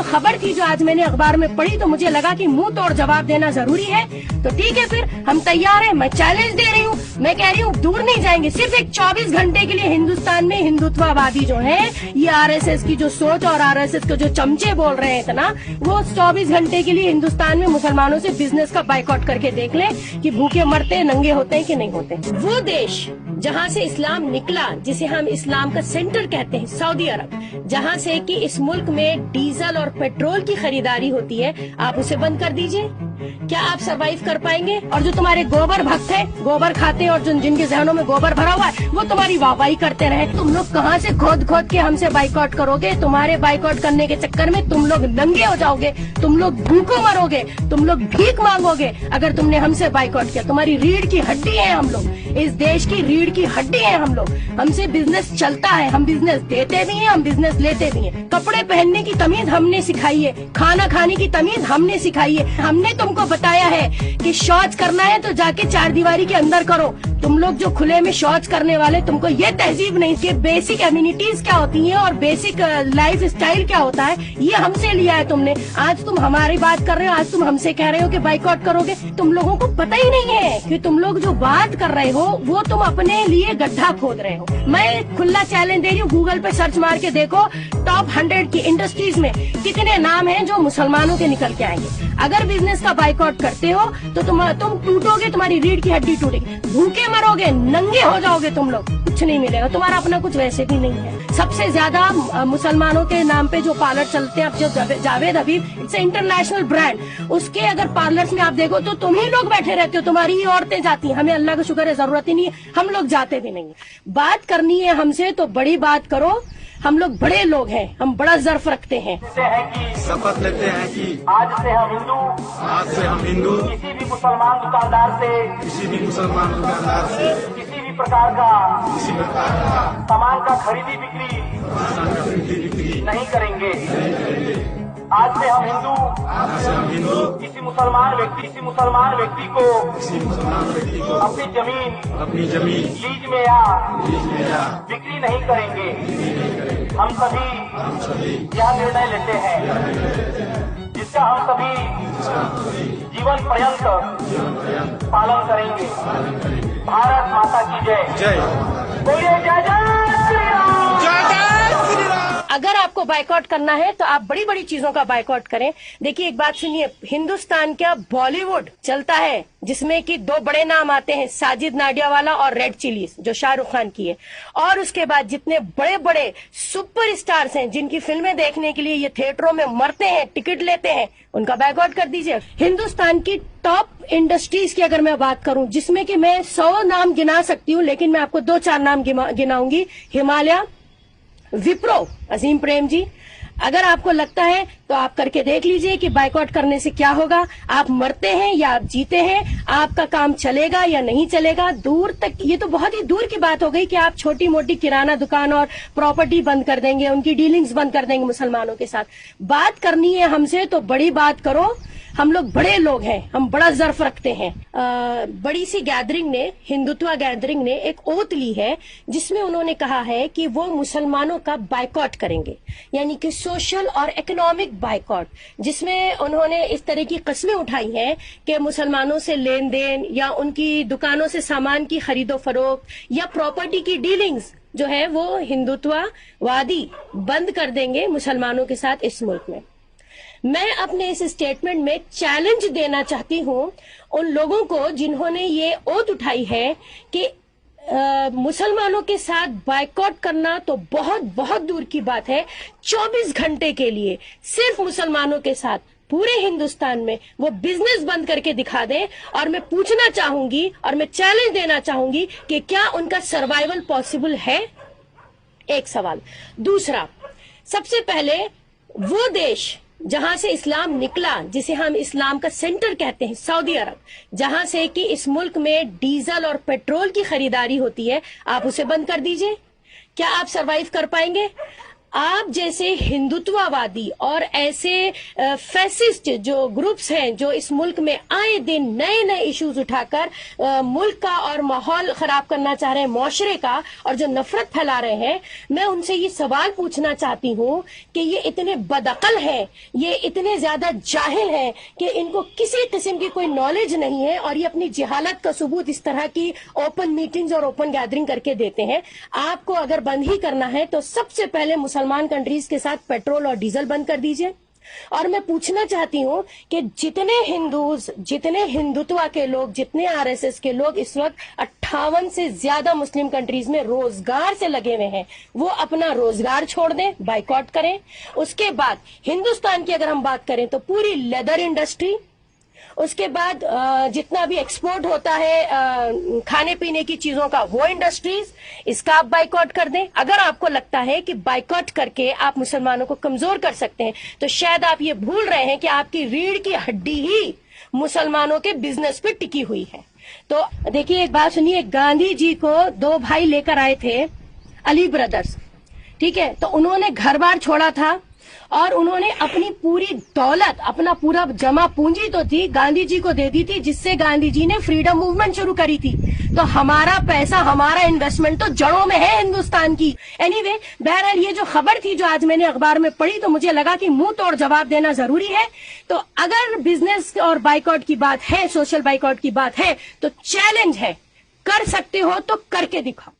जो खबर थी जो आज मैंने अखबार में पढ़ी तो मुझे लगा कि मुंह तोड़ जवाब देना जरूरी है। तो ठीक है, फिर हम तैयार हैं। मैं चैलेंज दे रही हूँ, मैं कह रही हूँ दूर नहीं जाएंगे। सिर्फ एक 24 घंटे के लिए हिंदुस्तान में हिंदुत्ववादी जो है, ये आरएसएस की जो सोच और आरएसएस के जो चमचे बोल रहे हैं इतना, वो 24 घंटे के लिए हिंदुस्तान में मुसलमानों से बिजनेस का बाइकआउट करके देख लें कि भूखे मरते हैं, नंगे होते हैं कि नहीं होते। वो देश जहाँ से इस्लाम निकला, जिसे हम इस्लाम का सेंटर कहते हैं, सऊदी अरब, जहाँ से कि इस मुल्क में डीजल और पेट्रोल की खरीदारी होती है, आप उसे बंद कर दीजिए। क्या आप सरवाइव कर पाएंगे? और जो तुम्हारे गोबर भक्त है, गोबर खाते हैं और जिनके जहनों में गोबर भरा हुआ है, वो तुम्हारी वाहवाही करते रहे। तुम लोग कहाँ से खोद खोद के हमसे बाइकआउट करोगे? तुम्हारे बाइकआउट करने के चक्कर में तुम लोग नंगे हो जाओगे, तुम लोग भूखों मरोगे, तुम लोग भीख मांगोगे अगर तुमने हमसे बाइकआउट किया। तुम्हारी रीढ़ की हड्डी है हम लोग, इस देश की रीढ़ की हड्डी है हम लोग। हमसे बिजनेस चलता है, हम बिजनेस देते भी हैं, हम बिजनेस लेते भी हैं। कपड़े पहनने की तमीज हमने सिखाई है, खाना खाने की तमीज हमने सिखाई है। हमने तुमको बताया है कि शौच करना है तो जाके चार दीवारी के अंदर करो। तुम लोग जो खुले में शौच करने वाले, तुमको ये तहजीब नहीं कि बेसिक एम्यूनिटीज क्या होती हैं और बेसिक लाइफ स्टाइल क्या होता है, ये हमसे लिया है तुमने। आज तुम हमारी बात कर रहे हो, आज तुम हमसे कह रहे हो कि बाइकआउट करोगे। तुम लोगों को पता ही नहीं है कि तुम लोग जो बात कर रहे हो वो तुम अपने लिए गड्ढा खोद रहे हो। मैं खुला चैलेंज दे रही हूँ, गूगल पे सर्च मार के देखो टॉप 100 की इंडस्ट्रीज में कितने नाम हैं जो मुसलमानों के निकल के आएंगे। अगर बिजनेस का बाइकआउट करते हो तो तुम टूटोगे, तुम्हारी रीढ़ की हड्डी टूटेगी, भूखे मरोगे, नंगे हो जाओगे, तुम लोग कुछ नहीं मिलेगा। तुम्हारा अपना कुछ वैसे भी नहीं है। सबसे ज्यादा मुसलमानों के नाम पे जो पार्लर चलते हैं, अब जो जावेद हबीब, इट्स इंटरनेशनल ब्रांड, उसके अगर पार्लर्स में आप देखो तो तुम ही लोग बैठे रहते हो, तुम्हारी ही औरतें जाती हैं। हमें अल्लाह का शुक्र है, जरूरत ही नहीं है, हम लोग जाते भी नहीं। बात करनी है हमसे तो बड़ी बात करो। हम लोग बड़े लोग हैं, हम बड़ा ज़र्फ रखते हैं। शपथ लेते हैं कि आज से हम हिंदू किसी भी मुसलमान दुकानदार से किसी भी प्रकार का सामान का खरीदी बिक्री नहीं करेंगे। आज से हम हिंदू किसी मुसलमान व्यक्ति को अपनी जमीन लीज में या बिक्री नहीं करेंगे। हम सभी यह निर्णय लेते हैं जिसका हम सभी जीवन पर्यंत पालन करेंगे। भारत माता की जय। बोलिए जय जय श्री राम। अगर आपको बाइकआउट करना है तो आप बड़ी बड़ी चीजों का बाइकआउट करें। देखिए एक बात सुनिए, हिंदुस्तान का बॉलीवुड चलता है जिसमें कि दो बड़े नाम आते हैं, साजिद नाडियावाला और रेड चिलीज जो शाहरुख खान की है, और उसके बाद जितने बड़े बड़े सुपर स्टार्स हैं जिनकी फिल्में देखने के लिए ये थिएटरों में मरते हैं, टिकट लेते हैं, उनका बाइकआउट कर दीजिए। हिंदुस्तान की टॉप इंडस्ट्रीज की अगर मैं बात करूं, जिसमें कि मैं 100 नाम गिना सकती हूँ, लेकिन मैं आपको 2-4 नाम गिनाऊंगी। हिमालय, विप्रो, अजीम प्रेम जी। अगर आपको लगता है तो आप करके देख लीजिए कि बाइकआउट करने से क्या होगा। आप मरते हैं या आप जीते हैं, आपका काम चलेगा या नहीं चलेगा। दूर तक, ये तो बहुत ही दूर की बात हो गई कि आप छोटी मोटी किराना दुकान और प्रॉपर्टी बंद कर देंगे, उनकी डीलिंग्स बंद कर देंगे मुसलमानों के साथ। बात करनी है हमसे तो बड़ी बात करो। हम लोग बड़े लोग हैं, हम बड़ा ज़र्फ रखते हैं। बड़ी सी गैदरिंग ने, हिंदुत्व गैदरिंग ने एक ओथ ली है जिसमें उन्होंने कहा है कि वो मुसलमानों का बाइकआउट करेंगे, यानी कि सोशल और इकोनॉमिक बाइकआउट, जिसमें उन्होंने इस तरह की कस्में उठाई हैं कि मुसलमानों से लेन देन या उनकी दुकानों से सामान की खरीदो फरोख्त या प्रॉपर्टी की डीलिंग्स जो है वो हिंदुत्ववादी बंद कर देंगे मुसलमानों के साथ इस मुल्क में। मैं अपने इस स्टेटमेंट में चैलेंज देना चाहती हूं उन लोगों को जिन्होंने ये ओथ उठाई है कि मुसलमानों के साथ बाइकआउट करना तो बहुत बहुत दूर की बात है। 24 घंटे के लिए सिर्फ मुसलमानों के साथ पूरे हिंदुस्तान में वो बिजनेस बंद करके दिखा दें। और मैं पूछना चाहूंगी और मैं चैलेंज देना चाहूंगी कि क्या उनका सर्वाइवल पॉसिबल है? एक सवाल। दूसरा, सबसे पहले वो देश जहां से इस्लाम निकला, जिसे हम इस्लाम का सेंटर कहते हैं, सऊदी अरब, जहां से कि इस मुल्क में डीजल और पेट्रोल की खरीदारी होती है, आप उसे बंद कर दीजिए। क्या आप सरवाइव कर पाएंगे? آپ جیسے ہندوتووادی اور ایسے فیسسٹ جو گروپس ہیں جو اس ملک میں آئے دن نئے نئے ایشوز اٹھا کر ملک کا اور ماحول خراب کرنا چاہ رہے ہیں، معاشرے کا، اور جو نفرت پھیلا رہے ہیں، میں ان سے یہ سوال پوچھنا چاہتی ہوں کہ یہ اتنے بدعقل ہیں، یہ اتنے زیادہ جاہل ہیں کہ ان کو کسی قسم کی کوئی نالج نہیں ہے، اور یہ اپنی جہالت کا ثبوت اس طرح کی اوپن میٹنگز اور اوپن گیدرنگ کر کے دیتے ہیں۔ آپ کو اگر بند ہی کرنا ہے تو سب سے پہلے مسلمان کنٹریز کے ساتھ پیٹرول اور ڈیزل بند کر دیجئے۔ اور میں پوچھنا چاہتی ہوں کہ جتنے ہندوز، جتنے ہندوتوا کے لوگ، جتنے آر ایس ایس کے لوگ اس وقت 58 سے زیادہ مسلم کنٹریز میں روزگار سے لگے ہوئے ہیں، وہ اپنا روزگار چھوڑ دیں، بائیکاٹ کریں۔ اس کے بعد ہندوستان کی اگر ہم بات کریں تو پوری لیدر انڈسٹری، اس کے بعد جتنا بھی ایکسپورٹ ہوتا ہے کھانے پینے کی چیزوں کا، وہ انڈسٹریز، اس کا آپ بائیکاٹ کر دیں۔ اگر آپ کو لگتا ہے کہ بائیکاٹ کر کے آپ مسلمانوں کو کمزور کر سکتے ہیں تو شاید آپ یہ بھول رہے ہیں کہ آپ کی ریڑھ کی ہڈی ہی مسلمانوں کے بزنس پہ ٹکی ہوئی ہے۔ تو دیکھیے ایک بات سنیے، گاندھی جی کو 2 بھائی لے کر آئے تھے، علی بردرز، ٹھیک ہے، تو انہوں نے گھر بار چھوڑا تھا اور انہوں نے اپنی پوری دولت، اپنا پورا جمع پونجی تو تھی، گاندھی جی کو دے دی تھی، جس سے گاندھی جی نے فریڈم موومنٹ شروع کری تھی۔ تو ہمارا پیسہ، ہمارا انویسٹمنٹ تو جڑوں میں ہے ہندوستان کی۔ اینی وے، بہرحال یہ جو خبر تھی جو آج میں نے اخبار میں پڑھی تو مجھے لگا کہ منہ توڑ جواب دینا ضروری ہے۔ تو اگر بزنس اور بائیکاٹ کی بات ہے، سوشل بائیکاٹ کی بات ہے، تو چیلنج ہے، کر سکتے ہو تو کر کے دکھاؤ۔